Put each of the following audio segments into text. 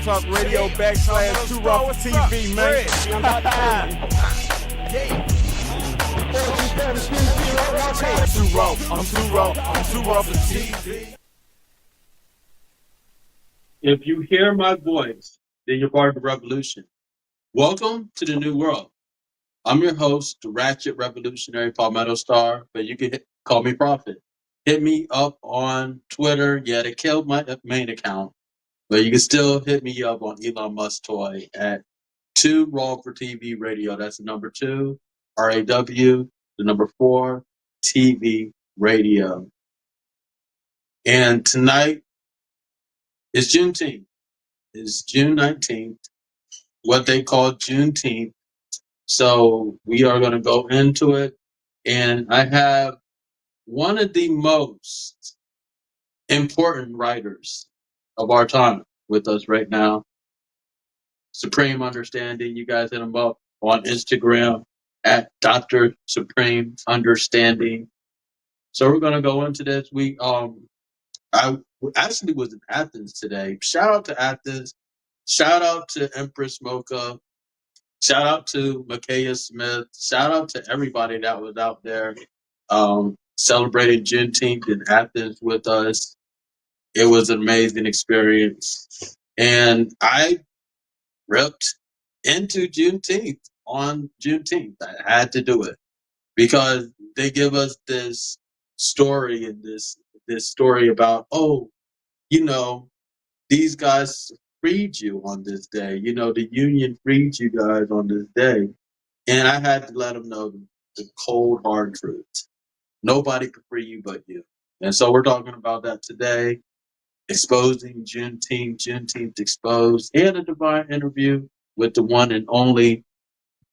Talk Radio / Too Raw for TV, man. Too raw, I'm too raw for TV. If you hear my voice, then you're part of the revolution. Welcome to the new world. I'm your host, the Ratchet Revolutionary Palmetto Star, but you can call me Prophet. Hit me up on Twitter. Yeah, they killed my main account, but you can still hit me up on Elon Musk Toy at 2 Raw for TV Radio. That's the number 2, RAW, the number 4, TV Radio. And tonight is Juneteenth. It's June 19th, what they call Juneteenth. So we are going to go into it. And I have one of the most important writers of our time with us right now, Supreme Understanding. You guys hit him up on Instagram at Dr. Supreme Understanding. So we're going to go into this. I actually was in Athens today. Shout out to Athens. Shout out to Empress Mocha. Shout out to Micaiah Smith. Shout out to everybody that was out there celebrating Juneteenth in Athens with us. It was an amazing experience. And I ripped into Juneteenth on Juneteenth. I had to do it because they give us this story and this story about, these guys freed you on this day. The Union freed you guys on this day. And I had to let them know the cold, hard truth. Nobody could free you but you. And so we're talking about that today, exposing Juneteenth exposed, and a divine interview with the one and only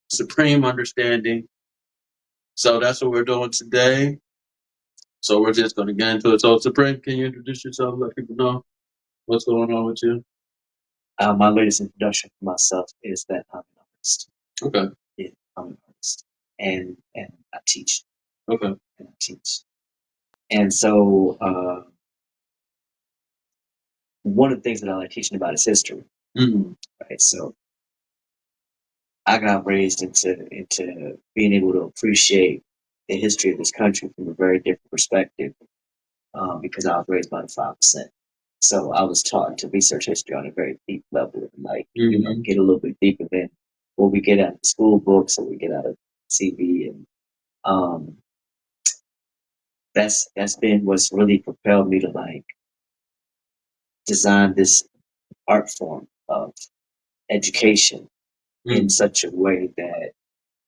Supreme Understanding. So that's what we're doing today. So we're just going to get into it. So Supreme, can you introduce yourself, let people know what's going on with you? My latest introduction for myself is that I'm an artist. Okay. Yeah, I'm an artist. And I teach. Okay. And I teach. And so one of the things that I like teaching about is history. Mm-hmm. Right. So I got raised into being able to appreciate the history of this country from a very different perspective, because I was raised by the 5%. So I was taught to research history on a very deep level and get a little bit deeper than what we get out of school books or we get out of TV. And that's been what's really propelled me to design this art form of education in such a way that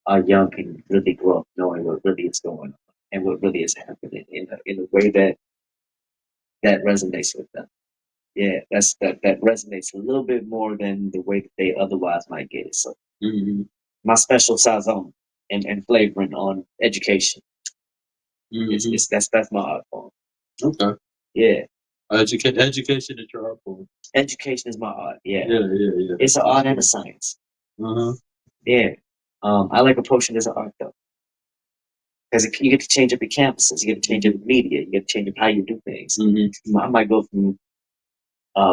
our young can really grow up knowing what really is going on and what really is happening in a way that resonates with them. Yeah, that resonates a little bit more than the way that they otherwise might get it. So my special sazon and flavoring on education. That's my art form. Okay. Yeah. Education is your art form. Education is my art. Yeah. Yeah. It's an art and a science. Yeah. I like approaching it as an art though, because you get to change up your campuses, you get to change up your media, you get to change up how you do things. I might go from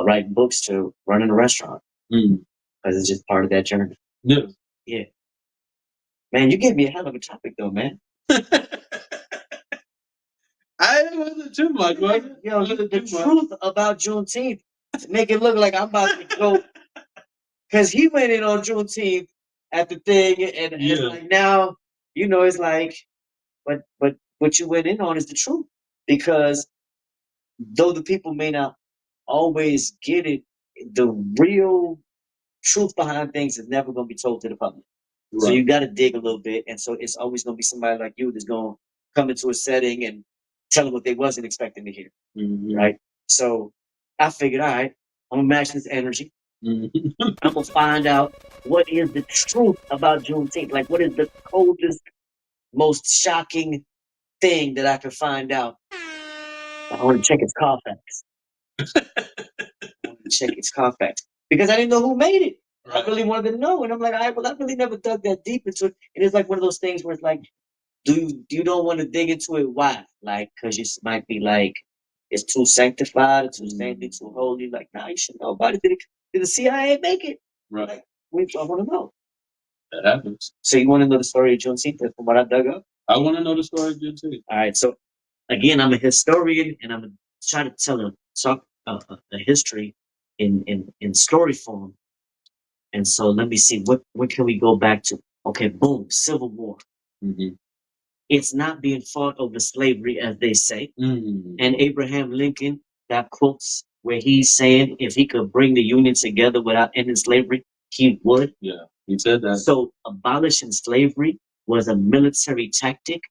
writing books to running a restaurant because it's just part of that journey. Yeah. Man, you gave me a hell of a topic though, man. I wasn't too much, was it? The truth about Juneteenth to make it look like I'm about to go, because he went in on Juneteenth at the thing, and it's like now, it's like, but what you went in on is the truth, because though the people may not always get it, the real truth behind things is never going to be told to the public. Right. So you got to dig a little bit, and so it's always going to be somebody like you that's going to come into a setting and tell them what they wasn't expecting to hear, right? So I figured, all right, I'm gonna match this energy. I'm gonna find out what is the truth about Juneteenth. Like, what is the coldest, most shocking thing that I can find out? I want to check its Carfax. Because I didn't know who made it. Right. I really wanted to know, and I'm like, all right, well, I really never dug that deep into it. And it's like one of those things where it's like, you don't want to dig into it? Why? Like, because you might be like, it's too sanctified, it's too saintly, too holy. Like, nah, you should know about it. Did the CIA make it? Right. Like, I want to know. That happens. So you want to know the story of Juneteenth from what I dug up? I want to know the story of Juneteenth. All right. So again, I'm a historian, and I'm trying to tell a history in story form. And so let me see what can we go back to? Okay, boom, Civil War. Mm-hmm. It's not being fought over slavery, as they say. Mm-hmm. And Abraham Lincoln got quotes where he's saying if he could bring the Union together without ending slavery, he would. Yeah, he said that. So abolishing slavery was a military tactic.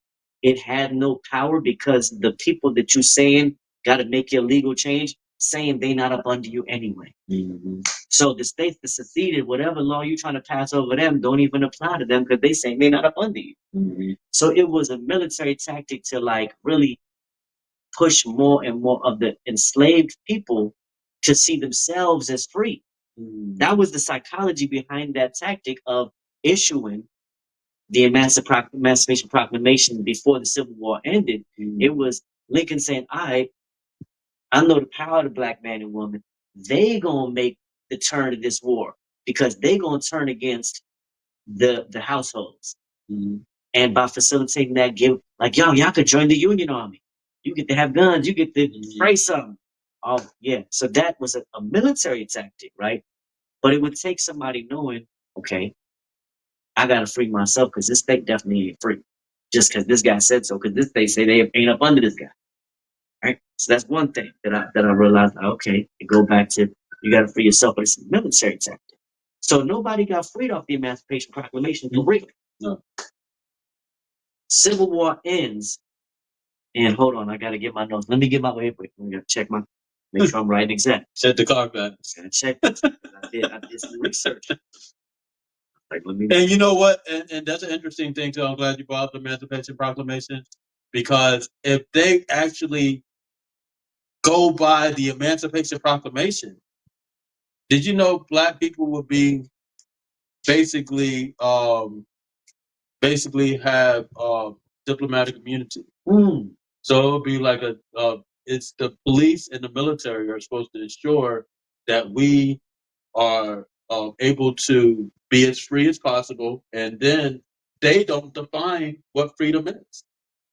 It had no power because the people that you're saying got to make your legal change, saying they not up under you anyway. Mm-hmm. So the states that seceded, whatever law you're trying to pass over them, don't even apply to them because they say they not up under you. Mm-hmm. So it was a military tactic to like really push more and more of the enslaved people to see themselves as free. Mm-hmm. That was the psychology behind that tactic of issuing the Emancipation Proclamation before the Civil War ended. Mm-hmm. It was Lincoln saying, I know the power of the black man and woman. They gonna make the turn of this war because they gonna turn against the households. Mm-hmm. And by facilitating that, give like y'all could join the Union Army. You get to have guns. You get to spray something. Oh yeah. So that was a military tactic, right? But it would take somebody knowing, okay, I gotta free myself because this state definitely ain't free. Just because this guy said so, because this state say they ain't up under this guy. Right? So that's one thing that I realized, okay, you go back to you gotta free yourself, but it's a military tactic. So nobody got freed off the Emancipation Proclamation for real. No. Civil War ends, and hold on, I gotta get my notes. Let me get my wait. Let me check make sure I'm right and exact. Set the car back. Gotta check this. I did some research. Like, let me. And you know what? And that's an interesting thing too. I'm glad you brought up the Emancipation Proclamation because if they actually go by the Emancipation Proclamation, did you know black people would be basically have diplomatic immunity? Mm. So it would be like it's the police and the military are supposed to ensure that we are able to be as free as possible, and then they don't define what freedom is.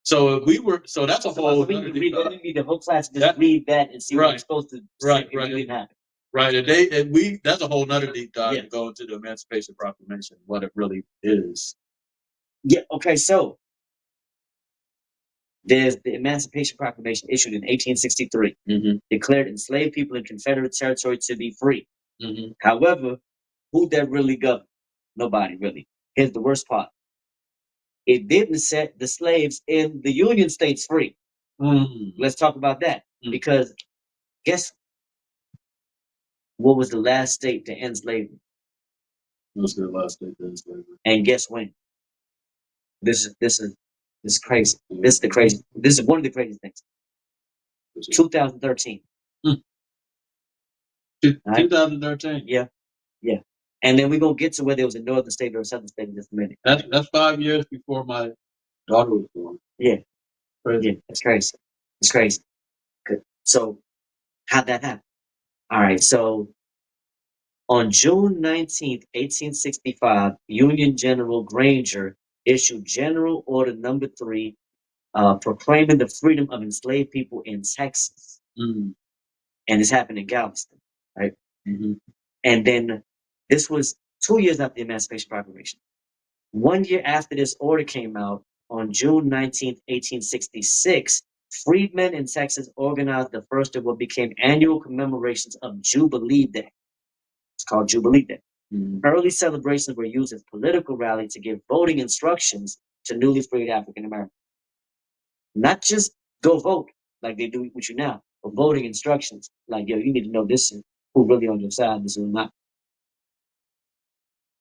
So if we were, so that's a whole. Let me read the whole class. Just read that and see what we're supposed to say. Right, and that's a whole nother deep dive to go into the Emancipation Proclamation, what it really is. Yeah. Okay. So there's the Emancipation Proclamation issued in 1863, declared enslaved people in Confederate territory to be free. Mm-hmm. However, who that really governed? Nobody really. Here's the worst part. It didn't set the slaves in the Union states free. Mm-hmm. Let's talk about that. Because guess what was the last state to end slavery? What was the last state to end slavery? And guess when? This is crazy. This is the crazy. This is one of the craziest things. 2013. 2013. Yeah. And then we're gonna get to whether it was a northern state or a southern state in just a minute. That's 5 years before my daughter was born. Yeah. Crazy. Yeah, it's crazy. It's crazy. Good. So how'd that happen? All right, so on June 19th, 1865, Union General Granger issued General Order Number 3, proclaiming the freedom of enslaved people in Texas. Mm-hmm. And this happened in Galveston, right? Mm-hmm. And then this was 2 years after the Emancipation Proclamation. 1 year after this order came out, on June 19th, 1866, freedmen in Texas organized the first of what became annual commemorations of Jubilee Day. It's called Jubilee Day. Mm-hmm. Early celebrations were used as political rallies to give voting instructions to newly freed African Americans. Not just go vote like they do with you now, but voting instructions like, yo, you need to know this is who really on your side, this is not.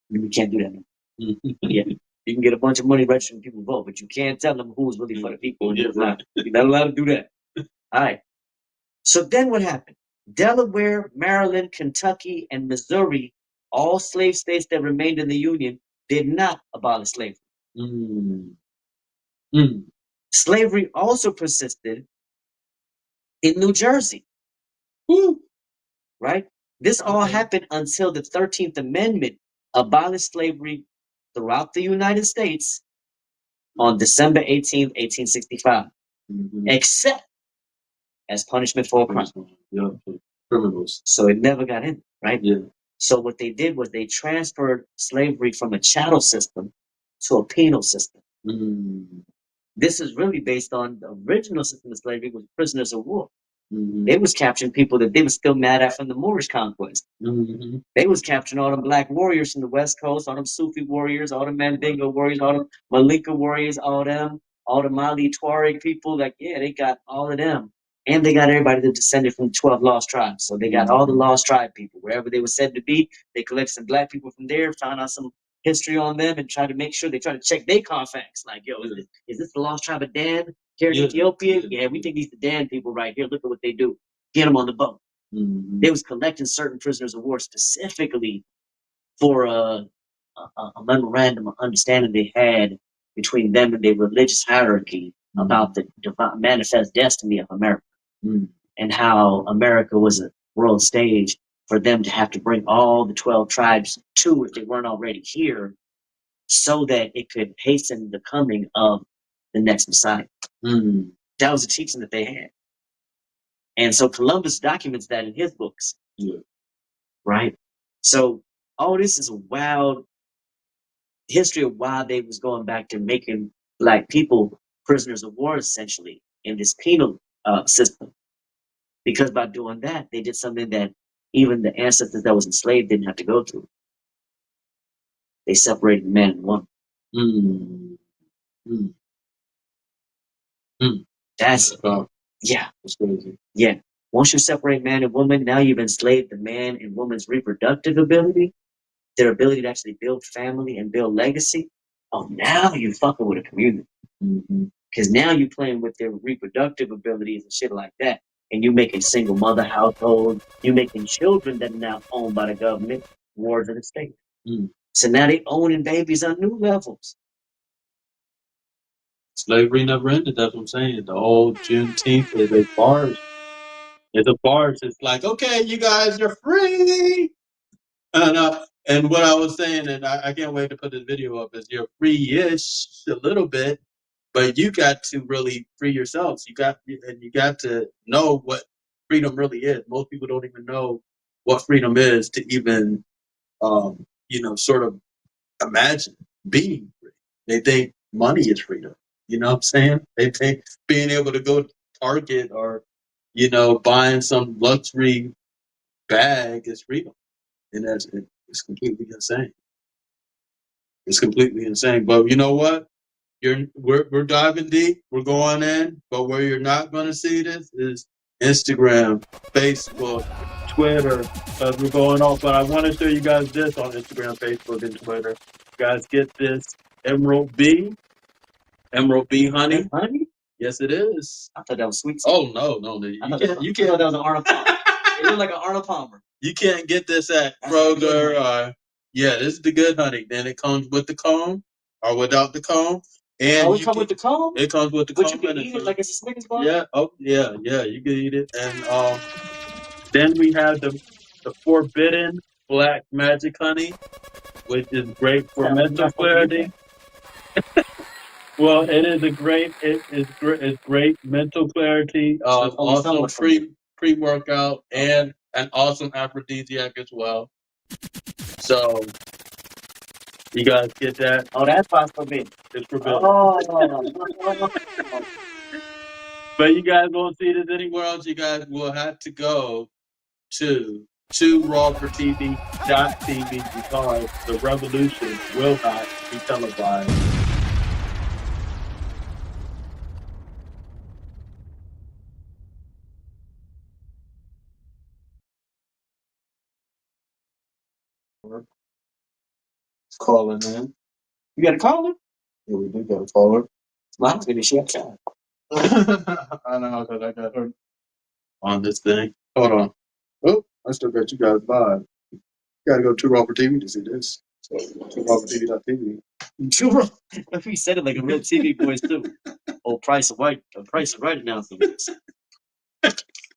We can't do that now. Mm-hmm. Yeah. You can get a bunch of money registering people vote, but you can't tell them who's really for the people and who's not. You're not allowed to do that. All right. So then what happened? Delaware, Maryland, Kentucky, and Missouri, all slave states that remained in the Union, did not abolish slavery. Slavery also persisted in New Jersey. Right? This all happened until the 13th Amendment abolished slavery throughout the United States on December 18th, 1865, except as punishment for a crime. Yeah, criminals. So it never got in, right? Yeah. So what they did was they transferred slavery from a chattel system to a penal system. This is really based on the original system of slavery was prisoners of war. They was capturing people that they were still mad at from the Moorish conquest. They was capturing all the black warriors from the West Coast, all them Sufi warriors, all the Mandingo warriors, all the Malinka warriors, all the Mali Tuareg people. Like, yeah, they got all of them. And they got everybody that descended from 12 lost tribes. So they got all the lost tribe people. Wherever they were said to be, they collected some black people from there, found out some history on them, and tried to make sure they try to check their Carfax. Like, yo, is this the lost tribe of Dan here in Ethiopia? Yeah, we think these the Dan people right here. Look at what they do. Get them on the boat. They was collecting certain prisoners of war specifically for a memorandum of understanding they had between them and their religious hierarchy about the divine manifest destiny of America and how America was a world stage for them to have to bring all the 12 tribes to if they weren't already here so that it could hasten the coming of the next Messiah. That was the teaching that they had. And so Columbus documents that in his books. Right? So all this is a wild history of why they was going back to making black people prisoners of war, essentially, in this penal system. Because by doing that, they did something that even the ancestors that was enslaved didn't have to go through. They separated man and woman. That's yeah. That's crazy. Yeah. Once you separate man and woman, now you've enslaved the man and woman's reproductive ability, their ability to actually build family and build legacy. Oh, now you fucking with a community. Because now you're playing with their reproductive abilities and shit like that. And you're making single mother households. You're making children that are now owned by the government, wards of the state. So now they owning babies on new levels. Slavery never ended. That's what I'm saying. The whole Juneteenth is a farce. It's a farce. It's like, okay, you guys are free. And what I was saying, and I can't wait to put this video up, is you're free-ish a little bit, but you got to really free yourselves. You got to know what freedom really is. Most people don't even know what freedom is to even, sort of imagine being free. They think money is freedom. You know what I'm saying? They think being able to go to Target or, buying some luxury bag is freedom. And it's completely insane. It's completely insane. But you know what? We're diving deep. We're going in. But where you're not going to see this is Instagram, Facebook, Twitter. We're going off. But I want to show you guys this on Instagram, Facebook, and Twitter. You guys get this Emerald Bee honey. Honey? Yes, it is. I thought that was sweet. Oh no! You can't. I thought that was an Arnold Palmer. It looked like an Arnold Palmer. You can't get this at Kroger. Yeah, this is the good honey. Then it comes with the comb or without the comb. And it comes with the comb? It comes with the comb. But you can eat it like it's a Snickers bar? Yeah. Oh, yeah. You can eat it. And then we have the forbidden black magic honey, which is great for mental clarity. Well, it is it's great mental clarity. Also pre-workout and an awesome aphrodisiac as well. So you guys get that. Oh, that's forbidden. It's forbidden. Oh. But you guys won't see this anywhere else. You guys will have to go to rawfortv.tv because the revolution will not be televised. Calling in. You got a caller? Yeah, we do got a caller. Mine's gonna be shut down. I know, because I got her on this thing. Hold on. Oh, I still got you guys live. You gotta go to Raw for TV to see this. So, to rawfortv.tv. He said it like a real TV voice too. Oh, Price of Right announcements.